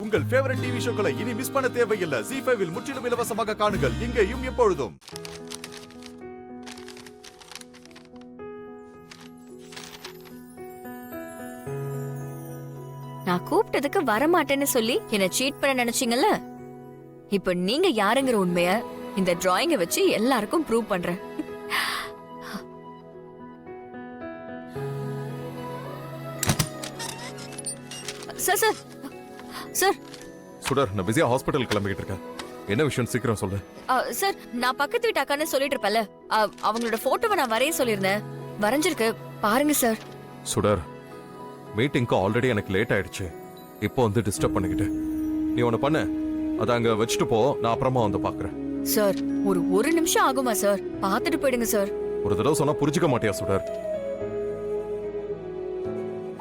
உங்கள் favourite TV ஷோக்களை இனி miss பண்ண தேவையில்லை. ZEE5 இல் முற்றிலும் இலவசமாக காணுங்கள். இங்கேயும் எப்பொழுதும். நான் கூப்பிட்டதுக்கு வரமாட்டேன்னு சொல்லி என்ன சீட் பண்ண நினைச்சீங்கல்ல? இப்ப நீங்க யாருங்கிற உண்மைய இந்த டிராயிங்க வச்சு எல்லாருக்கும் ப்ரூவ் பண்றேன். சார் சார் சார் சுடர், நான் பிஸியா ஹாஸ்பிடல் கிளம்பிட்டு இருக்கேன். என்ன விஷயம் சீக்கிரம் சொல்லு. சார், நான் பக்கத்து வீட்டு அக்கான்னு சொல்லிட்டு இருப்பேன்ல, அவங்களோட போட்டோவை நான் வரைய சொல்லியிருந்தேன். வரைஞ்சிருக்கு, பாருங்க சார். சுடர், மீட்டிங்க்கு ஆல்ரெடி எனக்கு லேட் ஆயிடுச்சு. இப்போ வந்து டிஸ்டர்ப் பண்ணிக்கிட்டு நீ ஒன்னு பண்ண, அதை அங்க வச்சுட்டு போ. நான் அப்புறமா வந்து பாக்குறேன். சார், ஒரு நிமிஷம் ஆகுமா சார்? பார்த்துட்டு போயிடுங்க சார். ஒரு தடவை சொன்னா புரிஞ்சுக்க மாட்டியா சுடர்?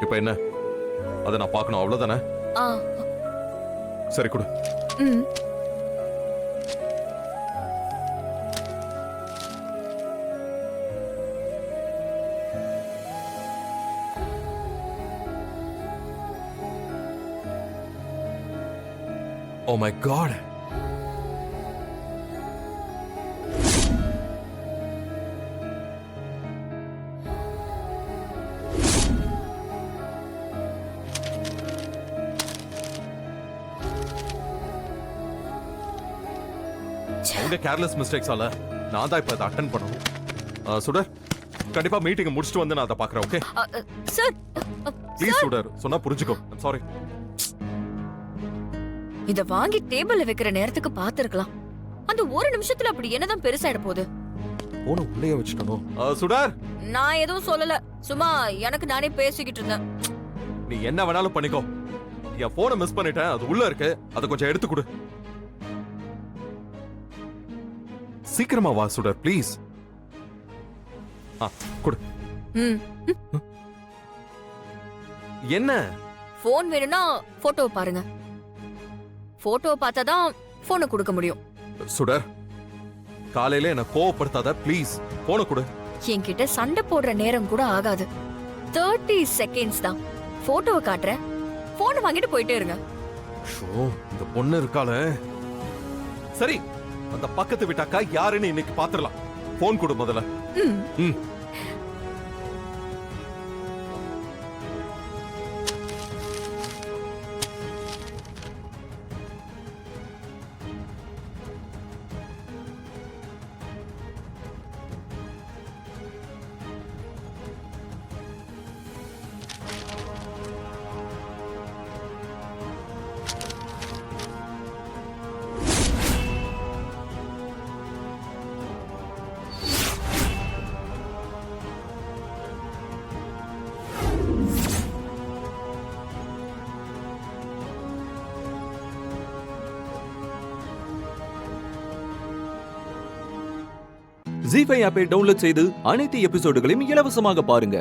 இப்ப என்ன, அதை நான் பார்க்கணும், அவ்வளவுதானே? சரி, கொடு. Oh my God. அவங்க கேர்லெஸ் மிஸ்டேக்ஸால நான் தான் இப்ப அதை அட்டெண்ட் பண்ணணும். சுடர், கண்டிப்பா மீட்டிங் முடிச்சிட்டு வந்து நான் அதை பாக்குறேன். Okay sir? ப்ளீஸ் சுடர், சொன்னா புரிஞ்சுக்கோ. I'm sorry. இத வாங்கி டேபிள்ல வைக்கிற நேரத்துக்கு பாத்துருக்கலாம். அந்த ஒரு நிமிஷத்துல அப்படி என்னதான் பெருசாயிட போகுது? போன உள்ளே வச்சிட்டனோ. சுடர், நான் எதுவும் சொல்லல, சும்மா எனக்கு நானே பேசிக்கிட்டு இருந்தேன். நீ என்ன வேணாலும் பண்ணிக்கோ. என் போனை மிஸ் பண்ணிட்டேன், அது உள்ள இருக்கு. அதை கொஞ்சம் எடுத்து கொடு. சீக்கிரமா வா சுடர், ப்ளீஸ். கொடு. என்ன போன் வேணும்னா போட்டோவை பாருங்க. போட்டோவை பார்த்தாதான் போனை கொடுக்க முடியும். சுடர், காலையில என்ன கோவப்படுத்தாத ப்ளீஸ். போன கொடு. என்கிட்ட சண்டை போடுற நேரம் கூட ஆகாது. 30 செகண்ட்ஸ் தான். போட்டோவை காட்டுறேன், போனை வாங்கிட்டு போயிட்டே இருங்க. இந்த பொண்ணு இருக்கால. சரி, அந்த பக்கத்து வீட்டாக்கா யாருன்னு இன்னைக்கு பாத்துடலாம். போன் கொடு முதல்ல. ZEE5 ஆப்பை டவுன்லோட் செய்து அனைத்து எபிசோடுகளையும் இலவசமாக பாருங்க.